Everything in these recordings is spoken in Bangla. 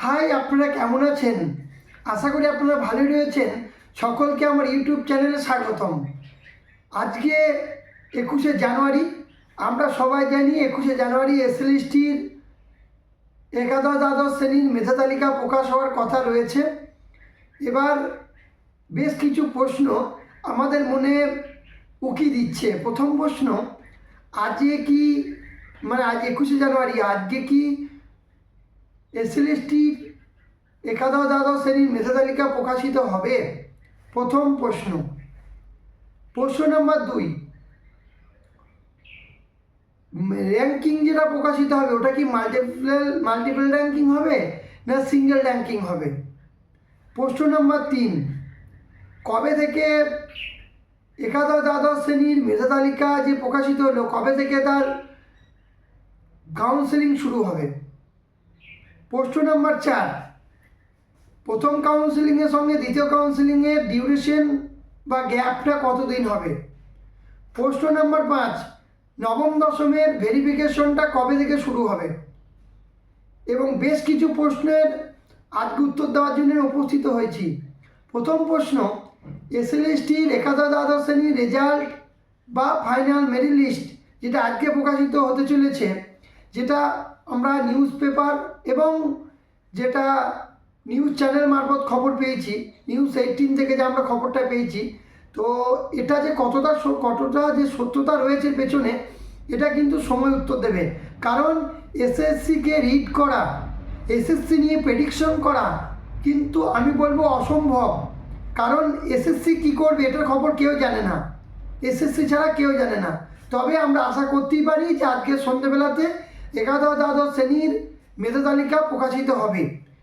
হাই, আপনারা কেমন আছেন? আশা করি আপনারা ভালোই রয়েছেন। সকলকে আমার ইউটিউব চ্যানেলে স্বাগতম। আজকে 21শে জানুয়ারি। আমরা সবাই জানি 21শে জানুয়ারি এসএলএসটির একাদশ দ্বাদশ শ্রেণীর মেধা তালিকা প্রকাশ হওয়ার কথা রয়েছে। এবার বেশ কিছু প্রশ্ন আমাদের মনে উকি দিচ্ছে। প্রথম প্রশ্ন, আজকে কি আজ 21শে জানুয়ারি, আজকে কি এসএলএসটির একাদশ দ্বাদশ শ্রেণীর মেধা তালিকা প্রকাশিত হবে? প্রথম প্রশ্ন। প্রশ্ন নাম্বার 2, র্যাঙ্কিং যেটা প্রকাশিত হবে ওটা কি মাল্টিপল র্যাঙ্কিং হবে না সিঙ্গেল র্যাঙ্কিং হবে? প্রশ্ন নাম্বার 3, কবে থেকে একাদশ দ্বাদশ শ্রেণীর মেধা তালিকা যে প্রকাশিত হলো, কবে থেকে তার কাউন্সেলিং শুরু হবে? প্রশ্ন নাম্বার 4, প্রথম কাউন্সেলিংয়ের সঙ্গে দ্বিতীয় কাউন্সেলিংয়ের ডিউরেশন বা গ্যাপটা কতদিন হবে? প্রশ্ন নাম্বার 5, নবম দশমের ভেরিফিকেশনটা কবে থেকে শুরু হবে? এবং বেশ কিছু প্রশ্নের আজকে উত্তর দেওয়ার জন্য উপস্থিত হয়েছি। প্রথম প্রশ্ন, এসএলএসটির একাদশ দ্বাদশ শ্রেণীর রেজাল্ট বা ফাইনাল মেরিট লিস্ট যেটা আজকে প্রকাশিত হতে চলেছে, যেটা আমরা নিউজ পেপার এবং যেটা নিউজ চ্যানেল মারফত খবর পেয়েছি, নিউজ 18 থেকে যে আমরা খবরটা পেয়েছি, তো এটা যে কতটা যে সত্যতা রয়েছে পেছনে, এটা কিন্তু সময় উত্তর দেবে। কারণ এসএসসিকে রিড করা, এসএসসি নিয়ে প্রেডিকশন করা কিন্তু আমি বলবো অসম্ভব। কারণ এসএসসি কী করবে এটার খবর কেউ জানে না, এসএসসি ছাড়া কেউ জানে না। তবে আমরা আশা করতেই পারি যে আজকে সন্ধ্যেবেলাতে একাদশ দ্বাদশ শ্রেণীর মেধা তালিকা প্রকাশিত হবে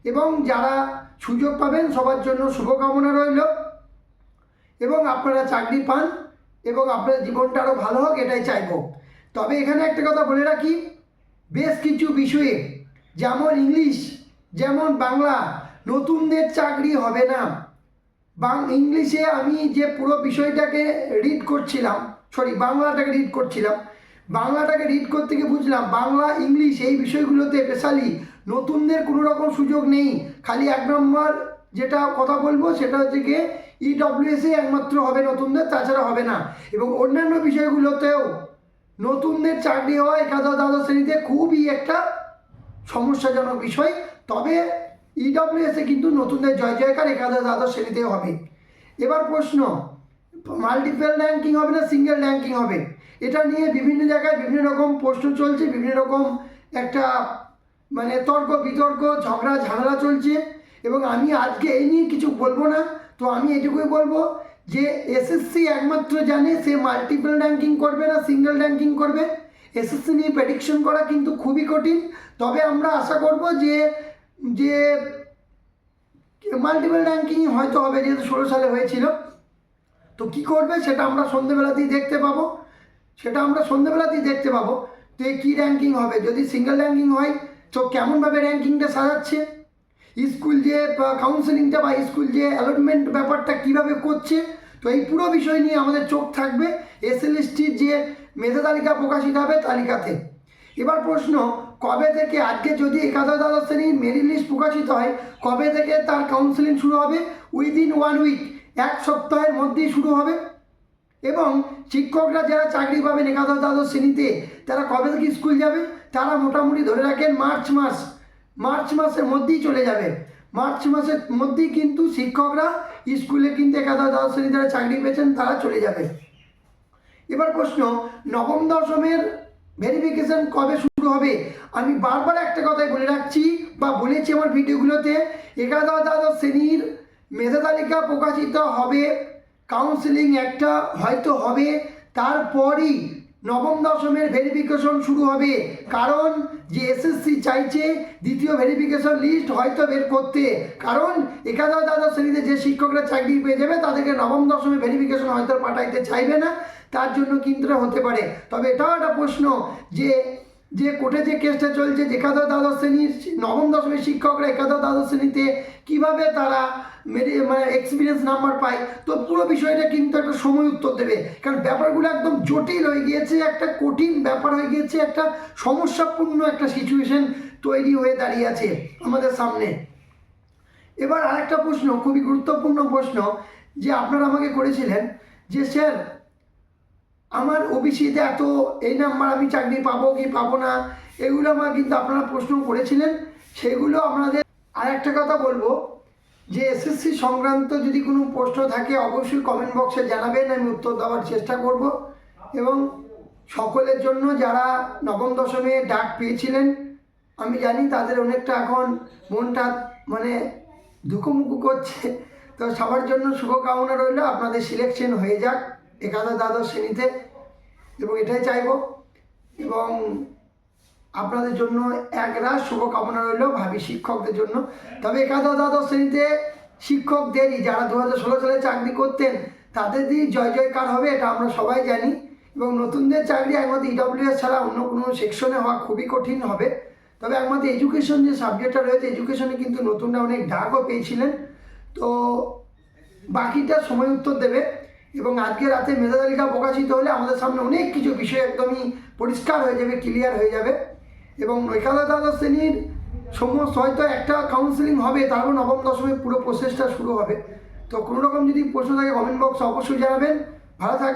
এবং যারা সুযোগ পাবেন সবার জন্য শুভকামনা রইল এবং আপনারা চাকরি পান এবং আপনার জীবনটা আরও ভালো হোক, এটাই চাইব। তবে এখানে একটা কথা বলে রাখি, বেশ কিছু বিষয়ে যেমন ইংলিশ, যেমন বাংলা, নতুনদের চাকরি হবে না। ইংলিশে আমি যে পুরো বিষয়টাকে রিড করছিলাম, বাংলাটাকে রিড করতে গিয়ে বুঝলাম বাংলা ইংলিশ এই বিষয়গুলোতে স্পেশালি নতুনদের কোনো রকম সুযোগ নেই। খালি 1 নম্বর যেটা কথা বলবো সেটা হচ্ছে গিয়ে ইডব্লিউএসে একমাত্র হবে নতুনদের, তাছাড়া হবে না। এবং অন্যান্য বিষয়গুলোতেও নতুনদের চাকরি হওয়া একাদশ দ্বাদশ শ্রেণীতে খুবই একটা সমস্যাজনক বিষয়। তবে ইডব্লিউএসে কিন্তু নতুনদের জয় জয়কার একাদশ দ্বাদশ শ্রেণীতে হবে। এবার প্রশ্ন, মাল্টিপল র্যাঙ্কিং হবে না সিঙ্গেল র্যাঙ্কিং হবে? এটা নিয়ে বিভিন্ন জায়গায় বিভিন্ন রকম প্রশ্ন চলছে, বিভিন্ন রকম একটা তর্ক বিতর্ক ঝগড়া ঝামেলা চলছে এবং আমি আজকে এই নিয়ে কিছু বলবো না। তো আমি এটুকুই বলবো যে এসএসসি একমাত্র জানে সে মাল্টিপল র্যাঙ্কিং করবে না সিঙ্গেল র্যাঙ্কিং করবে। এসএসসি নিয়ে প্রেডিকশন করা কিন্তু খুবই কঠিন। তবে আমরা আশা করব যে মাল্টিপল র্যাঙ্কিং হয়তো হবে, যেহেতু 16 সালে হয়েছিল। তো কি করবে সেটা আমরা সন্ধ্যেবেলাতেই দেখতে পাবো। তো এই কী র্যাঙ্কিং হবে? যদি সিঙ্গেল র্যাঙ্কিং হয় তো কেমনভাবে র্যাঙ্কিংটা সাজাচ্ছে, স্কুল যে কাউন্সেলিংটা বা স্কুল যে অ্যালটমেন্ট ব্যাপারটা কীভাবে করছে, তো এই পুরো বিষয় নিয়ে আমাদের চোখ থাকবে এসএলএসটির যে মেধা তালিকা প্রকাশিত হবে তালিকাতে। এবার প্রশ্ন, কবে থেকে, আজকে যদি একাদশ দ্বাদশ শ্রেণীর মেরিট লিস্ট প্রকাশিত হয়, কবে থেকে তার কাউন্সেলিং শুরু হবে? উইদিন 1 উইক, 1 সপ্তাহের মধ্যেই শুরু হবে। এবং শিক্ষকরা যারা চাকরি পাবেন একাদশ দ্বাদশ শ্রেণীতে, তারা কবে থেকে স্কুল যাবে? তারা মোটামুটি ধরে রাখেন মার্চ মাসের মধ্যেই চলে যাবে। মার্চ মাসের মধ্যেই কিন্তু শিক্ষকরা স্কুলে কিন্তু একাদশ দ্বাদশ শ্রেণী যারা চাকরি পেয়েছেন তারা চলে যাবে। এবার প্রশ্ন, নবম দশমের ভেরিফিকেশন কবে শুরু হবে? আমি বারবার একটা কথাই বলে রাখছি বা বলেছি আমার ভিডিওগুলোতে, একাদশ দ্বাদশ শ্রেণীর মেধা তালিকা প্রকাশিত হবে, কাউন্সেলিং একটা হয়তো হবে, তারপরই নবম দশমের ভেরিফিকেশন শুরু হবে। কারণ যে এসএসসি চাইছে দ্বিতীয় ভেরিফিকেশন লিস্ট হয়তো বের করতে, কারণ একাদশ দ্বাদশ শ্রেণীতে যে শিক্ষকরা চাকরি পেয়ে যাবে তাদেরকে নবম দশমের ভেরিফিকেশন হয়তো পাঠাইতে চাইবে না, তার জন্য কিন্তু হতে পারে। তবে এটাও একটা প্রশ্ন যে কোর্টে যে কেসটা চলছে, যে একাদশ দ্বাদশ শ্রেণীর নবম দশমের শিক্ষকরা একাদশ দ্বাদশ শ্রেণীতে কীভাবে তারা এক্সপিরিয়েন্স নাম্বার পায়, তো পুরো বিষয়টা কিন্তু একটা সময় উত্তর দেবে। কারণ ব্যাপারগুলো একদম জটিল হয়ে গিয়েছে, একটা কঠিন ব্যাপার হয়ে গিয়েছে, একটা সমস্যাপূর্ণ একটা সিচুয়েশন তৈরি হয়ে দাঁড়িয়ে আছে আমাদের সামনে। এবার আরেকটা প্রশ্ন, খুবই গুরুত্বপূর্ণ প্রশ্ন, যে আপনারা আমাকে করেছিলেন যে স্যার আমার ওবিসিতে এত এই নাম্বার, আমি চাকরি পাবো কি পাবো না, এগুলো আমার কিন্তু আপনারা প্রশ্ন করেছিলেন। সেগুলো আপনাদের আর একটা কথা বলবো যে এসএসসি সংক্রান্ত যদি কোনো প্রশ্ন থাকে অবশ্যই কমেন্ট বক্সে জানাবেন, আমি উত্তর দেওয়ার চেষ্টা করব। এবং সকলের জন্য যারা নবম দশমে ডাক পেয়েছিলেন, আমি জানি তাদের অনেকটা এখন মনটা মানে ধুকোমুকু করছে, তো সবার জন্য শুভকামনা রইল, আপনাদের সিলেকশন হয়ে যাক একাদশ দ্বাদশ শ্রেণীতে, এবং এটাই চাইব। এবং আপনাদের জন্য একরাশ শুভকামনা রইল ভাবি শিক্ষকদের জন্য। তবে একাদশ দ্বাদশ শ্রেণীতে শিক্ষকদেরই যারা 2016 সালে চাকরি করতেন তাদের দিয়ে জয় জয়কার হবে, এটা আমরা সবাই জানি। এবং নতুনদের চাকরি একমাত্র ইডব্লিউএস ছাড়া অন্য কোনো সেকশনে হওয়া খুবই কঠিন হবে। তবে একমাত্র এডুকেশন যে সাবজেক্টটা রয়েছে, এডুকেশনে কিন্তু নতুনরা অনেক ডাকও পেয়েছিলেন। তো বাকিটা সময় উত্তর দেবে। এবং আজকে রাতে মেধা তালিকা প্রকাশিত হলে আমাদের সামনে অনেক কিছু বিষয় একদমই পরিষ্কার হয়ে যাবে, ক্লিয়ার হয়ে যাবে। এবং একাদশ দ্বাদশ শ্রেণীর সমস্ত হয়তো একটা কাউন্সিলিং হবে, তারপর নবম দশমের পুরো প্রসেসটা শুরু হবে। তো কোনো রকম যদি প্রশ্ন থাকে কমেন্ট বক্সে অবশ্যই জানাবেন। ভালো থাকবেন।